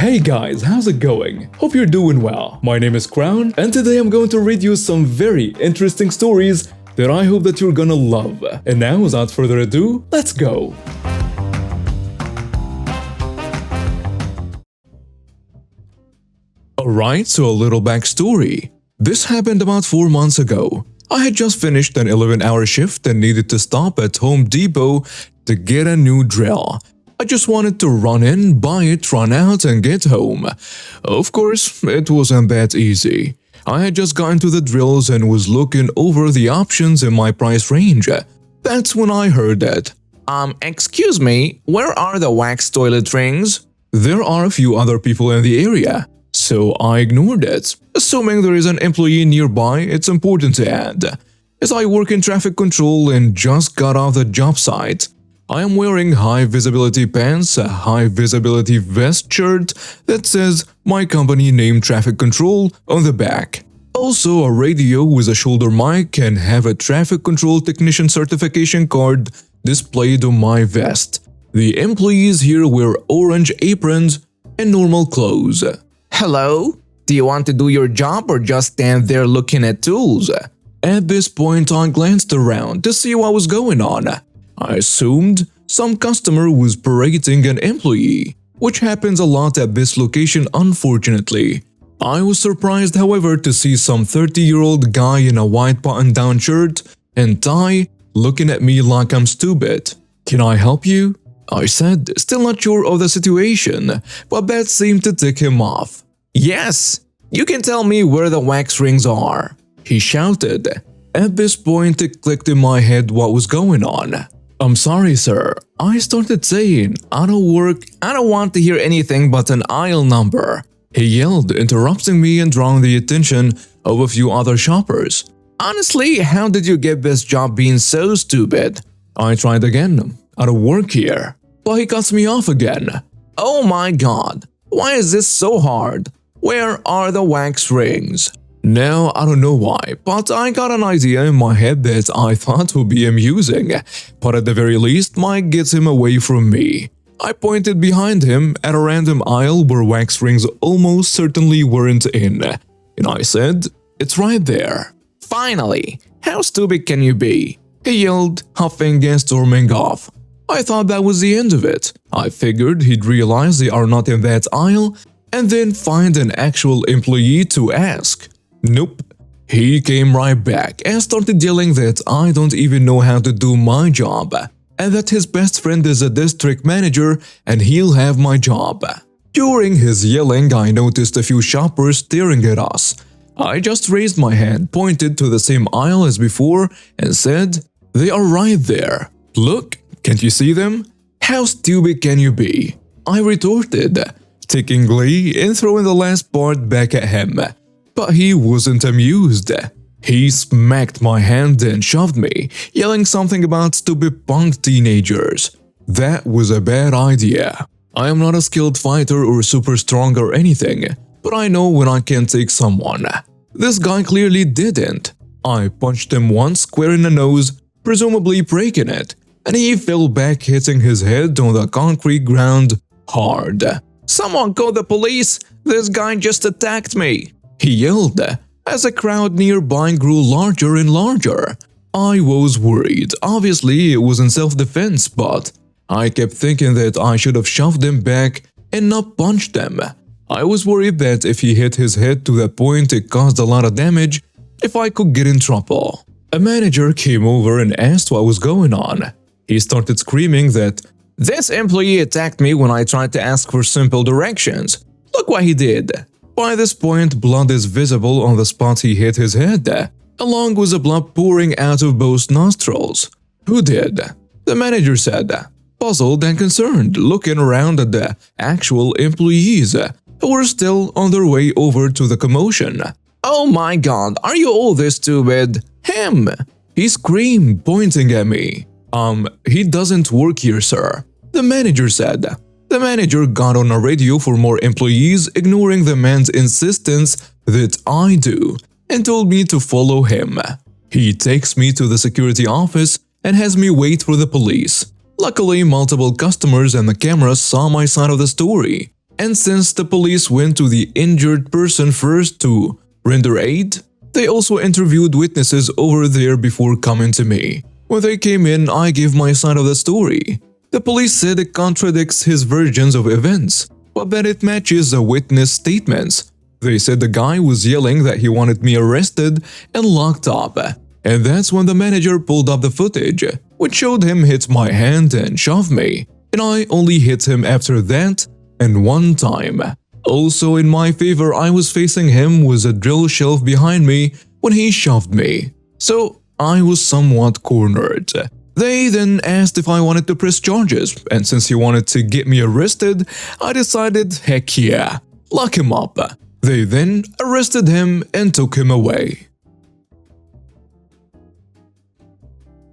Hey guys, how's it going? Hope you're doing well. My name is Crown, and today I'm going to read you some very interesting stories that I hope that you're gonna love. And now, without further ado, let's go! Alright, so a little backstory. This happened about 4 months ago. I had just finished an 11-hour shift and needed to stop at Home Depot to get a new drill. I just wanted to run in, buy it, run out, and get home. Of course, it wasn't that easy. I had just gotten to the drills and was looking over the options in my price range. That's when I heard that. Excuse me, where are the wax toilet rings? There are a few other people in the area, so I ignored it. Assuming there is an employee nearby, it's important to add. As I work in traffic control and just got off the job site, I am wearing high-visibility pants, a high-visibility vest shirt that says my company name Traffic Control on the back. Also a radio with a shoulder mic and have a Traffic Control Technician certification card displayed on my vest. The employees here wear orange aprons and normal clothes. Hello? Do you want to do your job or just stand there looking at tools? At this point, I glanced around to see what was going on. I assumed some customer was berating an employee, which happens a lot at this location unfortunately. I was surprised, however, to see some 30-year-old guy in a white button-down shirt and tie looking at me like I'm stupid. "Can I help you?" I said, still not sure of the situation, but that seemed to tick him off. Yes, you can tell me where the wax rings are, he shouted. At this point, it clicked in my head what was going on. "I'm sorry, sir," I started saying. I don't want to hear anything but an aisle number," he yelled, interrupting me and drawing the attention of a few other shoppers. "Honestly, how did you get this job being so stupid?" I tried again. "I don't work here," but he cuts me off again. "Oh my god, why is this so hard? Where are the wax rings?" Now, I don't know why, but I got an idea in my head that I thought would be amusing, but at the very least might get him away from me. I pointed behind him at a random aisle where wax rings almost certainly weren't in, and I said, "It's right there." "Finally, how stupid can you be?" he yelled, huffing and storming off. I thought that was the end of it. I figured he'd realize they are not in that aisle and then find an actual employee to ask. Nope. He came right back and started yelling that I don't even know how to do my job, and that his best friend is a district manager and he'll have my job. During his yelling, I noticed a few shoppers staring at us. I just raised my hand, pointed to the same aisle as before, and said, "They are right there. Look, can't you see them? How stupid can you be?" I retorted, taking glee in throwing the last part back at him. But he wasn't amused. He smacked my hand and shoved me, yelling something about stupid punk teenagers. That was a bad idea. I am not a skilled fighter or super strong or anything, but I know when I can take someone. This guy clearly didn't. I punched him once square in the nose, presumably breaking it, and he fell back hitting his head on the concrete ground hard. "Someone call the police! This guy just attacked me!" he yelled, as a crowd nearby grew larger and larger. I was worried. Obviously, it was in self-defense, but I kept thinking that I should have shoved him back and not punched him. I was worried that if he hit his head to that point it caused a lot of damage, if I could get in trouble. A manager came over and asked what was going on. He started screaming that, "This employee attacked me when I tried to ask for simple directions. Look what he did." By this point, blood is visible on the spot he hit his head, along with the blood pouring out of both nostrils. "Who did?" the manager said, puzzled and concerned, looking around at the actual employees, who were still on their way over to the commotion. "Oh my god, are you all this stupid? Him!" he screamed, pointing at me. He doesn't work here, sir," the manager said. The manager got on a radio for more employees, ignoring the man's insistence that I do, and told me to follow him. He takes me to the security office and has me wait for the police. Luckily, multiple customers and the cameras saw my side of the story. And since the police went to the injured person first to render aid, they also interviewed witnesses over there before coming to me. When they came in, I gave my side of the story. The police said it contradicts his versions of events, but that it matches the witness statements. They said the guy was yelling that he wanted me arrested and locked up, and that's when the manager pulled up the footage, which showed him hit my hand and shove me, and I only hit him after that and one time. Also in my favor, I was facing him with a drill shelf behind me when he shoved me, so I was somewhat cornered. They then asked if I wanted to press charges, and since he wanted to get me arrested, I decided heck yeah, lock him up. They then arrested him and took him away.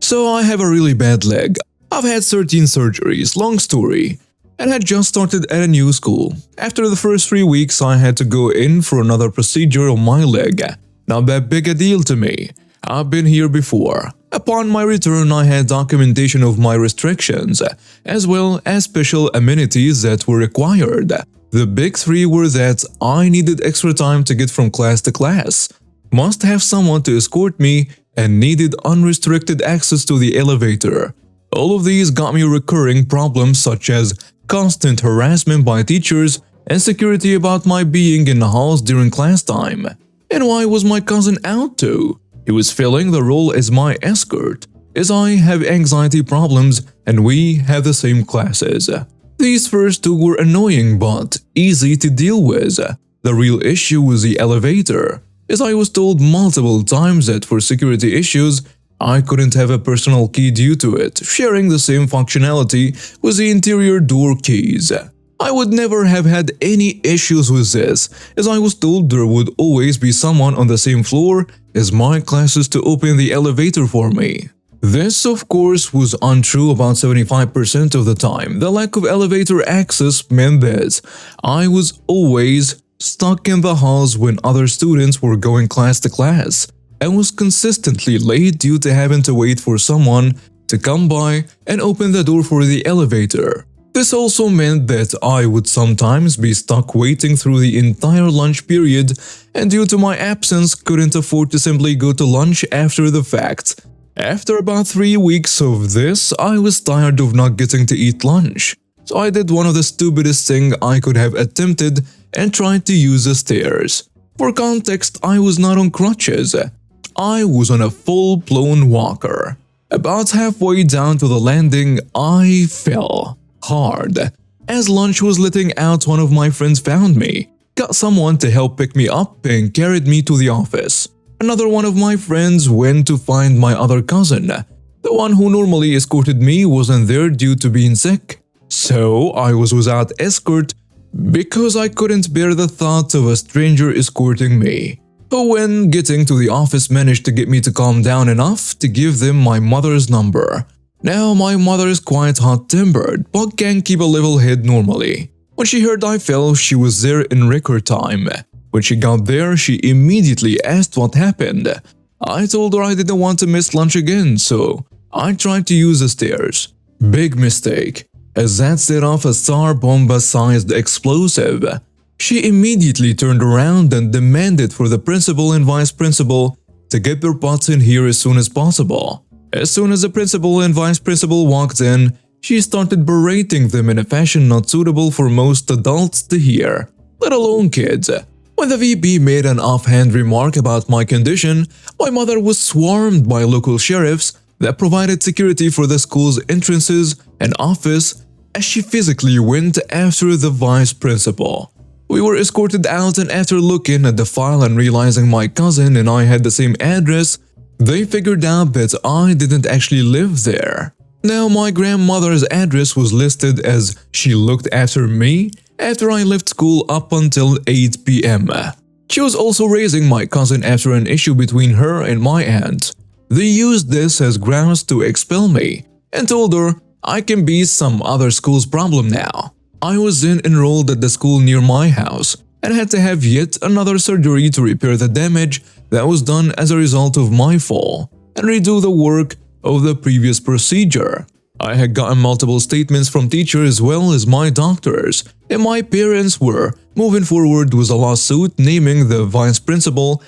So I have a really bad leg. I've had 13 surgeries, long story, and had just started at a new school. After the first 3 weeks, I had to go in for another procedure on my leg. Not that big a deal to me. I've been here before. Upon my return, I had documentation of my restrictions, as well as special amenities that were required. The big three were that I needed extra time to get from class to class, must have someone to escort me, and needed unrestricted access to the elevator. All of these got me recurring problems such as constant harassment by teachers and security about my being in the halls during class time. And why was my cousin out too? He was filling the role as my escort, as I have anxiety problems and we have the same classes. These first two were annoying but easy to deal with. The real issue was the elevator, as I was told multiple times that for security issues, I couldn't have a personal key due to it, sharing the same functionality with the interior door keys. I would never have had any issues with this, as I was told there would always be someone on the same floor as my classes to open the elevator for me. This, of course, was untrue about 75% of the time. The lack of elevator access meant that I was always stuck in the halls when other students were going class to class, and was consistently late due to having to wait for someone to come by and open the door for the elevator. This also meant that I would sometimes be stuck waiting through the entire lunch period, and due to my absence couldn't afford to simply go to lunch after the fact. After about 3 weeks of this, I was tired of not getting to eat lunch, so I did one of the stupidest things I could have attempted and tried to use the stairs. For context, I was not on crutches. I was on a full-blown walker. About halfway down to the landing, I fell hard. As lunch was letting out, one of my friends found me, got someone to help pick me up, and carried me to the office. Another one of my friends went to find my other cousin. The one who normally escorted me wasn't there due to being sick, so I was without escort because I couldn't bear the thought of a stranger escorting me. Who, when getting to the office, managed to get me to calm down enough to give them my mother's number. Now, my mother is quite hot-tempered, but can keep a level head normally. When she heard I fell, she was there in record time. When she got there, she immediately asked what happened. I told her I didn't want to miss lunch again, so I tried to use the stairs. Big mistake, as that set off a Tsar Bomba-sized explosive. She immediately turned around and demanded for the principal and vice principal to get their butts in here as soon as possible. As soon as the principal and vice principal walked in, she started berating them in a fashion not suitable for most adults to hear, let alone kids. When the VP made an offhand remark about my condition, my mother was swarmed by local sheriffs that provided security for the school's entrances and office as she physically went after the vice principal. We were escorted out, and after looking at the file and realizing my cousin and I had the same address, they figured out that I didn't actually live there. Now, my grandmother's address was listed as she looked after me after I left school up until 8 p.m. She was also raising my cousin after an issue between her and my aunt. They used this as grounds to expel me and told her I can be some other school's problem now. I was then enrolled at the school near my house and had to have yet another surgery to repair the damage that was done as a result of my fall and redo the work of the previous procedure. I had gotten multiple statements from teachers as well as my doctors, and my parents were moving forward with a lawsuit naming the vice principal,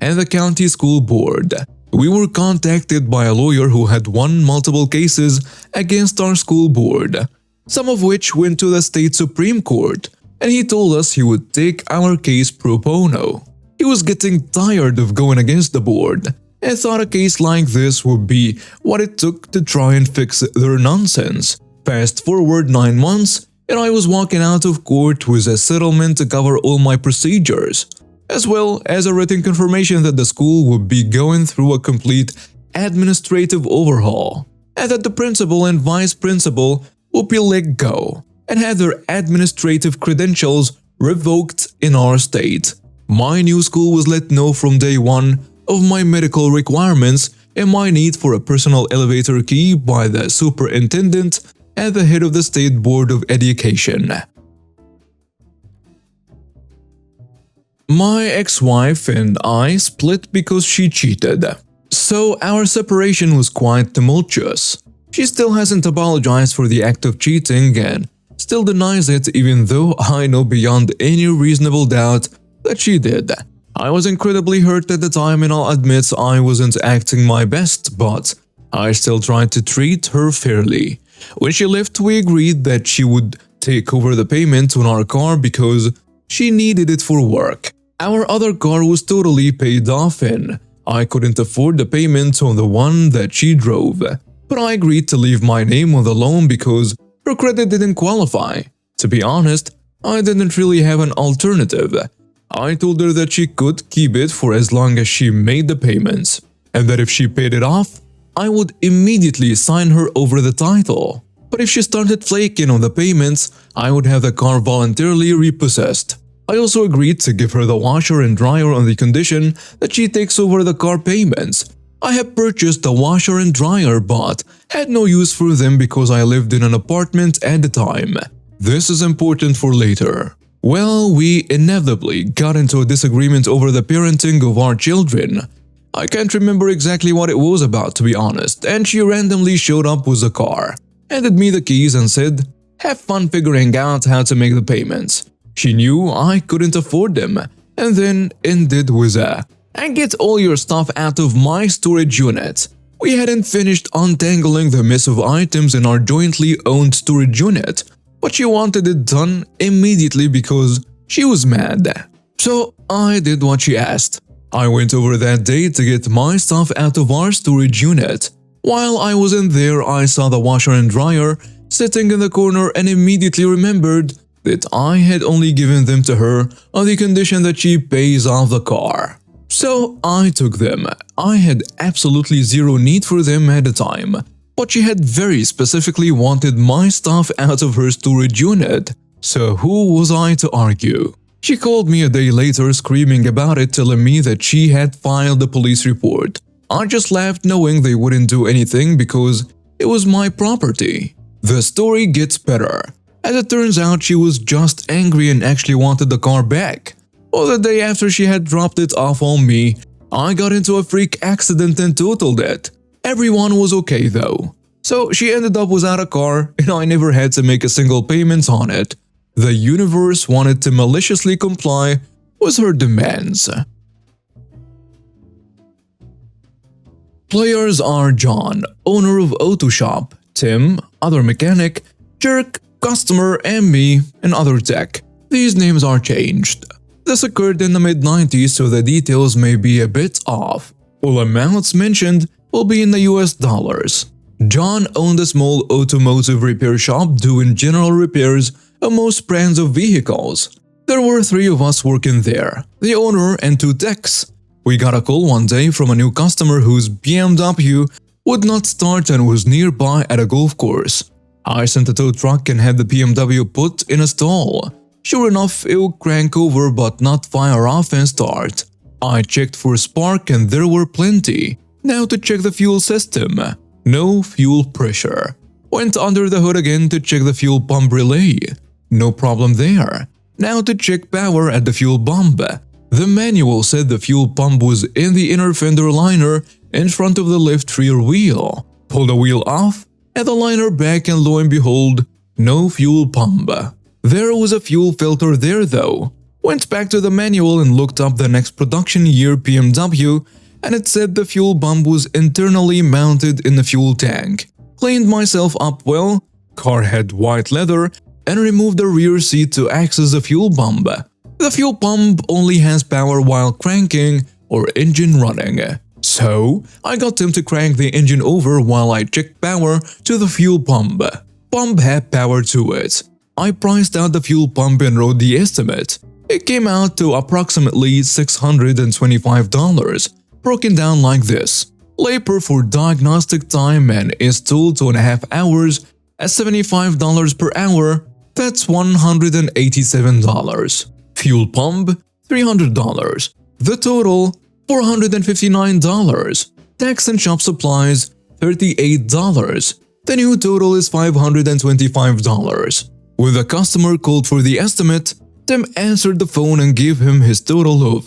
and the county school board. We were contacted by a lawyer who had won multiple cases against our school board, some of which went to the state Supreme Court, and he told us he would take our case pro bono. He was getting tired of going against the board and thought a case like this would be what it took to try and fix their nonsense. Fast forward 9 months, and I was walking out of court with a settlement to cover all my procedures, as well as a written confirmation that the school would be going through a complete administrative overhaul, and that the principal and vice principal would be let go and have their administrative credentials revoked in our state. My new school was let know from day one of my medical requirements and my need for a personal elevator key by the superintendent and the head of the State Board of Education. My ex-wife and I split because she cheated, so our separation was quite tumultuous. She still hasn't apologized for the act of cheating and still denies it, even though I know beyond any reasonable doubt that she did. I was incredibly hurt at the time, and I'll admit I wasn't acting my best, but I still tried to treat her fairly. When she left, we agreed that she would take over the payment on our car because she needed it for work. Our other car was totally paid off and I couldn't afford the payment on the one that she drove. But I agreed to leave my name on the loan because her credit didn't qualify. To be honest, I didn't really have an alternative. I told her that she could keep it for as long as she made the payments, and that if she paid it off, I would immediately sign her over the title. But if she started flaking on the payments, I would have the car voluntarily repossessed. I also agreed to give her the washer and dryer on the condition that she takes over the car payments. I had purchased the washer and dryer but had no use for them because I lived in an apartment at the time. This is important for later. Well, we inevitably got into a disagreement over the parenting of our children. I can't remember exactly what it was about, to be honest, and she randomly showed up with a car, handed me the keys and said, "Have fun figuring out how to make the payments." She knew I couldn't afford them, and then ended with "And get all your stuff out of my storage unit." We hadn't finished untangling the mess of items in our jointly owned storage unit, but she wanted it done immediately because she was mad. So I did what she asked. I went over that day to get my stuff out of our storage unit. While I was in there, I saw the washer and dryer sitting in the corner and immediately remembered that I had only given them to her on the condition that she pays off the car. So I took them. I had absolutely zero need for them at the time, but she had very specifically wanted my stuff out of her storage unit. So who was I to argue? She called me a day later screaming about it, telling me that she had filed a police report. I just laughed, knowing they wouldn't do anything because it was my property. The story gets better. As it turns out, she was just angry and actually wanted the car back. Well, the day after she had dropped it off on me, I got into a freak accident and totaled it. Everyone was okay though. So she ended up without a car and I never had to make a single payment on it. The universe wanted to maliciously comply with her demands. Players are John, owner of auto shop, Tim, other mechanic, Jerk, customer, and me, and other tech. These names are changed. This occurred in the mid-90s, so the details may be a bit off. All amounts mentioned will be in the US dollars. John owned a small automotive repair shop doing general repairs of most brands of vehicles. There were 3 of us working there, the owner and 2 techs. We got a call one day from a new customer whose BMW would not start and was nearby at a golf course. I sent a tow truck and had the BMW put in a stall. Sure enough, it would crank over but not fire off and start. I checked for spark and there were plenty. Now to check the fuel system. No fuel pressure. Went under the hood again to check the fuel pump relay. No problem there. Now to check power at the fuel pump. The manual said the fuel pump was in the inner fender liner in front of the left rear wheel. Pull the wheel off. At the liner back, and lo and behold, no fuel pump. There was a fuel filter there though. Went back to the manual and looked up the next production year BMW, and it said the fuel pump was internally mounted in the fuel tank. Cleaned myself up well, car had white leather, and removed the rear seat to access the fuel pump. The fuel pump only has power while cranking or engine running. So, I got him to crank the engine over while I checked power to the fuel pump. Pump had power to it. I priced out the fuel pump and wrote the estimate. It came out to approximately $625, broken down like this. Labor for diagnostic time and install 2.5 hours at $75 per hour, that's $187. Fuel pump, $300. The total, $459. Tax and shop supplies, $38. The new total is $525. When the customer called for the estimate, Tim answered the phone and gave him his total of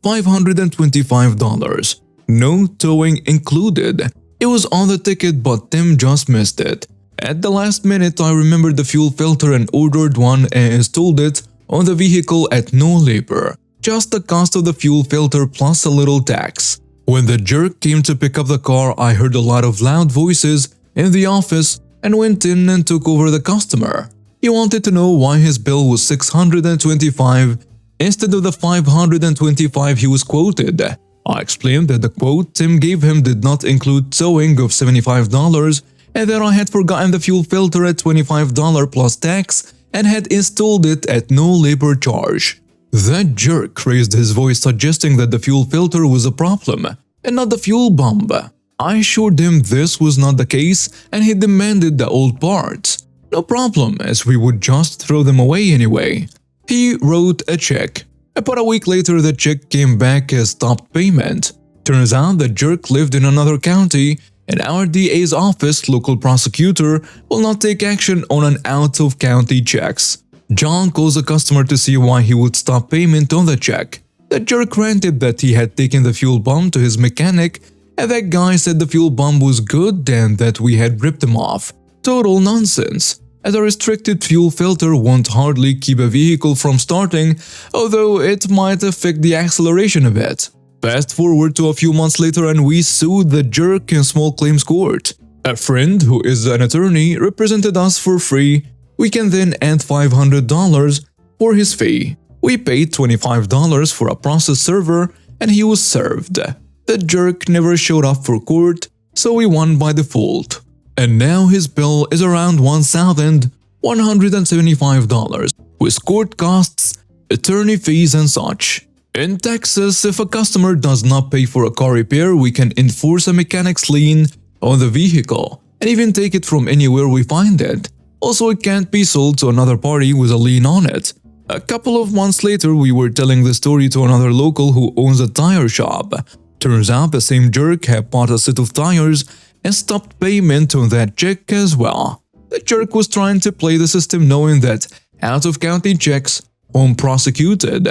$525. No towing included. It was on the ticket, but Tim just missed it. At the last minute, I remembered the fuel filter and ordered one and installed it on the vehicle at no labor. Just the cost of the fuel filter plus a little tax. When the jerk came to pick up the car, I heard a lot of loud voices in the office and went in and took over the customer. He wanted to know why his bill was $625 instead of the $525 he was quoted. I explained that the quote Tim gave him did not include towing of $75 and that I had forgotten the fuel filter at $25 plus tax and had installed it at no labor charge. That jerk raised his voice suggesting that the fuel filter was a problem and not the fuel pump. I assured him this was not the case and he demanded the old parts. No problem, as we would just throw them away anyway. He wrote a check. About a week later, the check came back as stopped payment. Turns out the jerk lived in another county, and our DA's office, local prosecutor, will not take action on an out-of-county checks. John calls the customer to see why he would stop payment on the check. The jerk ranted that he had taken the fuel pump to his mechanic, and that guy said the fuel pump was good and that we had ripped him off. Total nonsense, as a restricted fuel filter won't hardly keep a vehicle from starting, although it might affect the acceleration a bit. Fast forward to a few months later and we sued the jerk in small claims court. A friend who is an attorney represented us for free. We can then add $500 for his fee. We paid $25 for a process server and he was served. The jerk never showed up for court, so we won by default. And now his bill is around $1,175, with court costs, attorney fees and such. In Texas, if a customer does not pay for a car repair, we can enforce a mechanic's lien on the vehicle and even take it from anywhere we find it. Also, it can't be sold to another party with a lien on it. A couple of months later, we were telling the story to another local who owns a tire shop. Turns out the same jerk had bought a set of tires and stopped payment on that check as well. The jerk was trying to play the system knowing that out-of-county checks home prosecuted.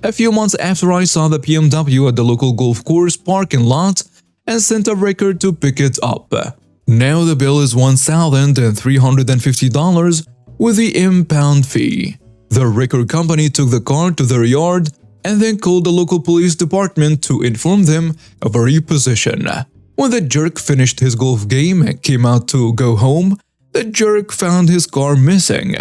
A few months after I saw the BMW at the local golf course parking lot and sent a record to pick it up. Now the bill is $1,350 with the impound fee. The record company took the car to their yard and then called the local police department to inform them of a repossession. When the jerk finished his golf game and came out to go home, the jerk found his car missing,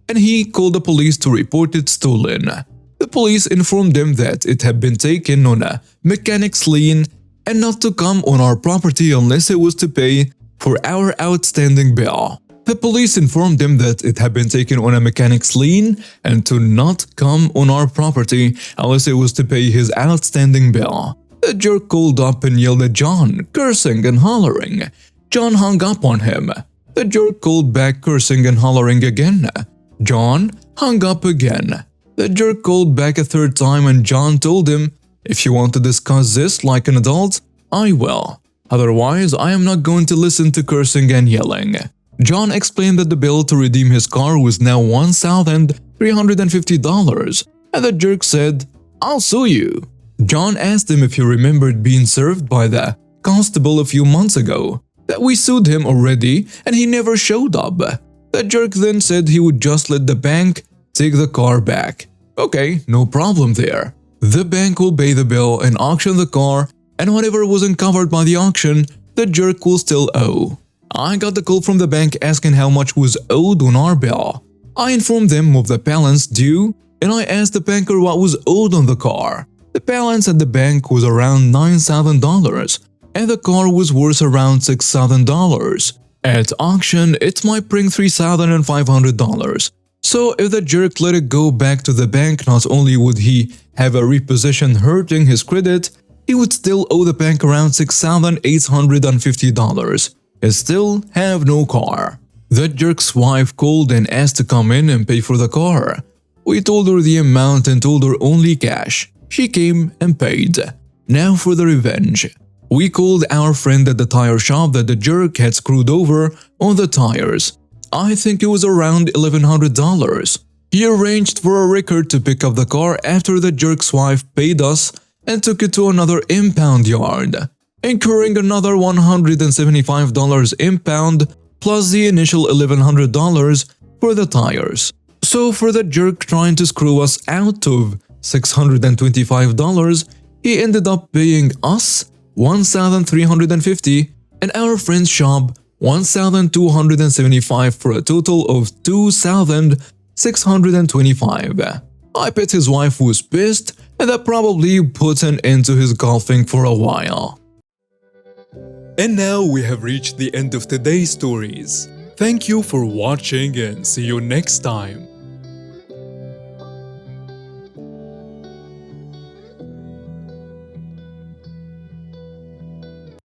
and he called the police to report it stolen. The police informed them that it had been taken on a mechanic's lien and not to come on our property unless it was to pay for our outstanding bill. The police informed them that it had been taken on a mechanic's lien and to not come on our property unless it was to pay his outstanding bill. The jerk called up and yelled at John, cursing and hollering. John hung up on him. The jerk called back, cursing and hollering again. John hung up again. The jerk called back a third time and John told him, "If you want to discuss this like an adult, I will. Otherwise, I am not going to listen to cursing and yelling." John explained that the bill to redeem his car was now $1,350, and the jerk said, "I'll sue you." John asked him if he remembered being served by the constable a few months ago. that we sued him already and he never showed up. The jerk then said he would just let the bank take the car back. Okay, no problem there. The bank will pay the bill and auction the car, and whatever wasn't covered by the auction, the jerk will still owe. I got the call from the bank asking how much was owed on our bill. I informed them of the balance due, and I asked the banker what was owed on the car. The balance at the bank was around $9,000, and the car was worth around $6,000. At auction, it might bring $3,500. So if the jerk let it go back to the bank, not only would he have a repossession hurting his credit, he would still owe the bank around $6,850. He still have no car. The jerk's wife called and asked to come in and pay for the car. We told her the amount and told her only cash. She came and paid. Now for the revenge. We called our friend at the tire shop that the jerk had screwed over on the tires. I think it was around $1,100. He arranged for a record to pick up the car after the jerk's wife paid us and took it to another impound yard, incurring another $175 impound plus the initial $1,100 for the tires. So for the jerk trying to screw us out of $625, he ended up paying us $1,350 and our friend's shop $1,275 for a total of $2,625. I bet his wife was pissed and that probably put an end to his golfing for a while. And now we have reached the end of today's stories. Thank you for watching and see you next time.